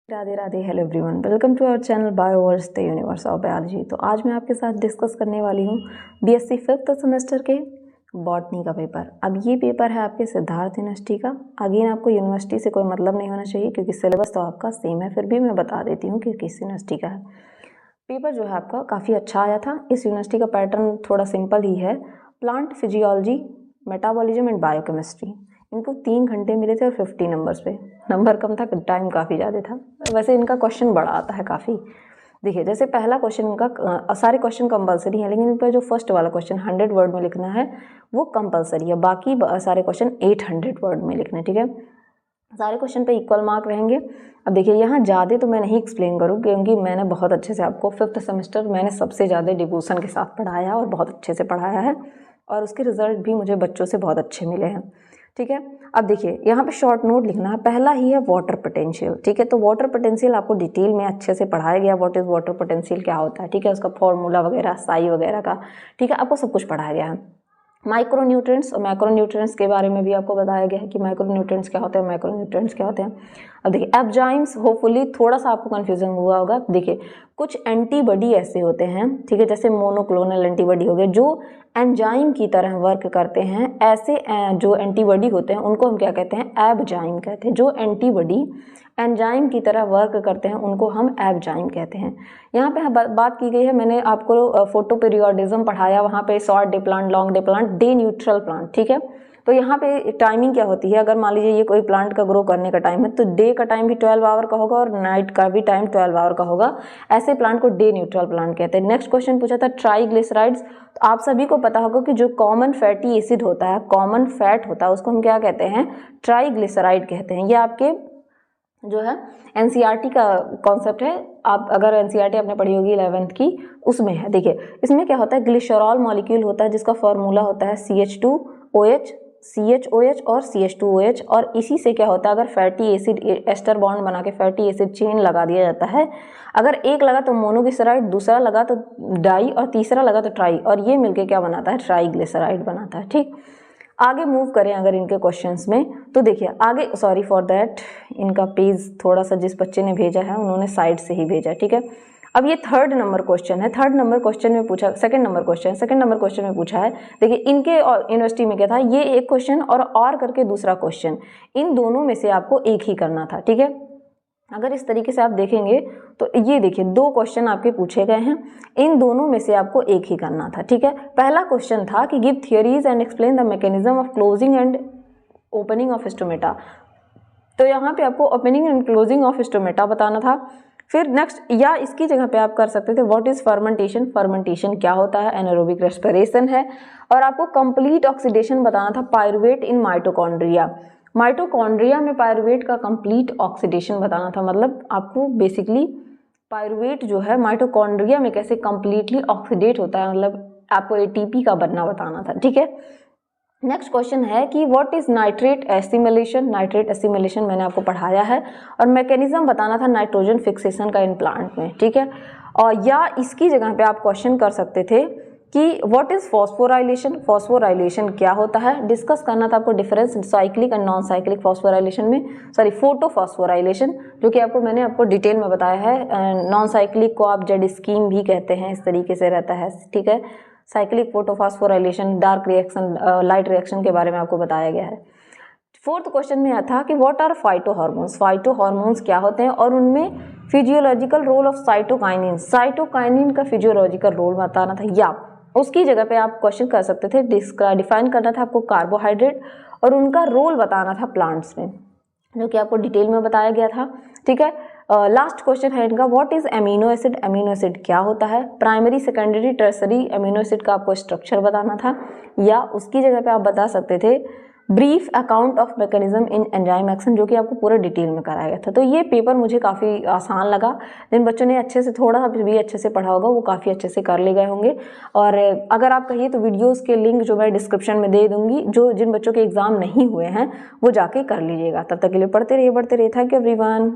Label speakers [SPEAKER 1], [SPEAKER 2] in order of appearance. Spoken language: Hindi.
[SPEAKER 1] Radhe Radhe. Hello everyone, welcome to our channel Bioverse the universe of biology. तो आज मैं आपके साथ डिस्कस करने वाली हूँ बीएससी 5th सेमेस्टर के बॉटनी का पेपर। अब ये पेपर है आपके सिद्धार्थ यूनिवर्सिटी का। अगेन आपको यूनिवर्सिटी से कोई मतलब नहीं होना चाहिए क्योंकि सिलेबस तो आपका सेम है, फिर भी मैं बता देती हूँ कि किस यूनिवर्सिटी का है। पेपर जो है आपका काफ़ी अच्छा आया था। इस यूनिवर्सिटी का पैटर्न थोड़ा सिंपल ही है। Plant physiology, metabolism and biochemistry, इनको 3 घंटे मिले थे और 50 नंबर्स पे। नंबर कम था, टाइम काफ़ी ज़्यादा था। वैसे इनका क्वेश्चन बड़ा आता है काफ़ी। देखिए, जैसे पहला क्वेश्चन इनका, सारे क्वेश्चन कंपलसरी है, लेकिन इन पर जो फर्स्ट वाला क्वेश्चन 100 वर्ड में लिखना है वो कंपलसरी है। बाकी सारे क्वेश्चन 800 वर्ड में लिखने, ठीक है। सारे क्वेश्चन पे इक्वल मार्क रहेंगे। अब देखिए, यहाँ ज़्यादा तो मैं नहीं एक्सप्लेन करूँ क्योंकि मैंने बहुत अच्छे से आपको 5th सेमेस्टर मैंने सबसे ज़्यादा डिवोशन के साथ पढ़ाया और बहुत अच्छे से पढ़ाया है, और उसके रिजल्ट भी मुझे बच्चों से बहुत अच्छे मिले हैं, ठीक है। अब देखिए, यहाँ पे शॉर्ट नोट लिखना है। पहला ही है वाटर पोटेंशियल, ठीक है। तो वाटर पोटेंशियल आपको डिटेल में अच्छे से पढ़ाया गया। व्हाट इज वाटर पोटेंशियल, क्या होता है, ठीक है। उसका फॉर्मूला वगैरह, साई वगैरह का, ठीक है, आपको सब कुछ पढ़ाया गया है। माइक्रो न्यूट्रिएंट्स और मैक्रो न्यूट्रिएंट्स के बारे में भी आपको बताया गया है कि माइक्रो न्यूट्रिएंट्स क्या होते हैं, मैक्रो न्यूट्रिएंट्स क्या होते हैं। अब देखिए, एंजाइम्स, होपफुली थोड़ा सा आपको कन्फ्यूजन हुआ होगा। देखिए, कुछ एंटीबॉडी ऐसे होते हैं, ठीक है, जैसे मोनोक्लोनल एंटीबॉडी हो गए जो एंजाइम की तरह वर्क करते हैं। ऐसे जो एंटीबॉडी होते हैं उनको हम क्या कहते हैं, एबजाइम कहते हैं। जो एंटीबॉडी एंजाइम की तरह वर्क करते हैं उनको हम एबजाइम कहते हैं। यहाँ पे बात की गई है, मैंने आपको फोटो पीरियोडिज्म पढ़ाया, वहाँ पे short day plant, long day plant, day neutral plant, ठीक है। तो यहाँ पे टाइमिंग क्या होती है, अगर मान लीजिए ये कोई प्लांट का ग्रो करने का टाइम है तो डे का टाइम भी 12 आवर का होगा और नाइट का भी टाइम 12 आवर का होगा। ऐसे प्लांट को डे न्यूट्रल प्लांट कहते हैं। नेक्स्ट क्वेश्चन पूछा था ट्राइग्लिसराइड्स। तो आप सभी को पता होगा कि जो कॉमन फैटी एसिड होता है, कॉमन फैट होता है, उसको हम क्या कहते हैं, ट्राइग्लिसराइड कहते हैं। ये आपके जो है एनसीईआरटी का कॉन्सेप्ट है। आप अगर एनसीईआरटी आपने पढ़ी होगी 11th की, उसमें है। देखिए, इसमें क्या होता है, ग्लिसरॉल मॉलिक्यूल होता है जिसका फॉर्मूला होता है CH2OH, CHOH और CH2OH। और इसी से क्या होता है, अगर फैटी एसिड एस्टर बॉन्ड बना के फैटी एसिड चेन लगा दिया जाता है। अगर एक लगा तो मोनोग्लिसराइड, दूसरा लगा तो डाई और तीसरा लगा तो ट्राई, और ये मिलके क्या बनाता है, ट्राइग्लिसराइड बनाता है, ठीक। आगे मूव करें अगर इनके क्वेश्चंस में, तो देखिए आगे, सॉरी फॉर दैट, इनका पेज थोड़ा सा जिस बच्चे ने भेजा है उन्होंने साइड से ही भेजा, ठीक है। अब ये 3rd नंबर क्वेश्चन है। 3rd नंबर क्वेश्चन में पूछा, 2nd नंबर क्वेश्चन में पूछा है। देखिए, इनके यूनिवर्सिटी में क्या था, ये एक क्वेश्चन और करके दूसरा क्वेश्चन, इन दोनों में से आपको एक ही करना था, ठीक है। अगर इस तरीके से आप देखेंगे तो ये देखिए 2 क्वेश्चन आपके पूछे गए हैं, इन दोनों में से आपको एक ही करना था, ठीक है। पहला क्वेश्चन था कि give theories and explain the mechanism of closing and opening of stomata. तो यहाँ पे आपको opening and closing of stomata बताना था। फिर नेक्स्ट, या इसकी जगह पे आप कर सकते थे व्हाट इज फर्मेंटेशन, फर्मेंटेशन क्या होता है, एनारोबिक रेस्पिरेशन है। और आपको कंप्लीट ऑक्सीडेशन बताना था, पायरुवेट इन माइटोकॉन्ड्रिया। माइटोकॉन्ड्रिया में पायरुवेट का कंप्लीट ऑक्सीडेशन बताना था। मतलब आपको बेसिकली पायरुवेट जो है माइटोकॉन्ड्रिया में कैसे कंप्लीटली ऑक्सीडेट होता है, मतलब आपको एटीपी का बनना बताना था, ठीक है। नेक्स्ट क्वेश्चन है कि what is nitrate assimilation. Nitrate assimilation मैंने आपको पढ़ाया है, और मैकेनिज्म बताना था नाइट्रोजन फिक्सेशन का इन प्लांट में, ठीक है। और या इसकी जगह पे आप क्वेश्चन कर सकते थे कि व्हाट इज फॉस्फोराइलेशन, फॉस्फोराइलेशन क्या होता है। डिस्कस करना था आपको difference cyclic and non cyclic phosphorylation में, सॉरी फोटोफॉस्फोराइलेशन, जो कि मैंने आपको डिटेल में बताया है। नॉन साइक्लिक को आप जेड स्कीम भी कहते हैं, इस तरीके से रहता है, ठीक है। Cyclic photophosphorylation, dark reaction, light reaction के बारे में आपको बताया गया है। 4th क्वेश्चन में था कि what are phyto hormones, phyto hormones क्या होते हैं, और उनमें physiological role of cytokinin, cytokinin का फिजियोलॉजिकल रोल बताना था। या उसकी जगह पे आप क्वेश्चन कर सकते थे, डिफाइन करना था आपको कार्बोहाइड्रेट और उनका रोल बताना था प्लांट्स में, जो कि आपको डिटेल में बताया गया था, ठीक है। लास्ट क्वेश्चन है इनका, what is amino acid, amino acid क्या होता है। Primary, secondary, tertiary amino acid का आपको स्ट्रक्चर बताना था। या उसकी जगह पे आप बता सकते थे brief account of mechanism in enzyme action, जो कि आपको पूरा डिटेल में कराया गया था। तो ये पेपर मुझे काफ़ी आसान लगा। जिन बच्चों ने अच्छे से, थोड़ा सा भी अच्छे से पढ़ा होगा वो काफ़ी अच्छे से कर ले गए होंगे। और अगर आप कहिए तो वीडियोस के लिंक जो मैं डिस्क्रिप्शन में दे दूंगी, जो जिन बच्चों के एग्जाम नहीं हुए हैं वो जाके कर लीजिएगा। तब तक के लिए पढ़ते रहिए। Thank you everyone.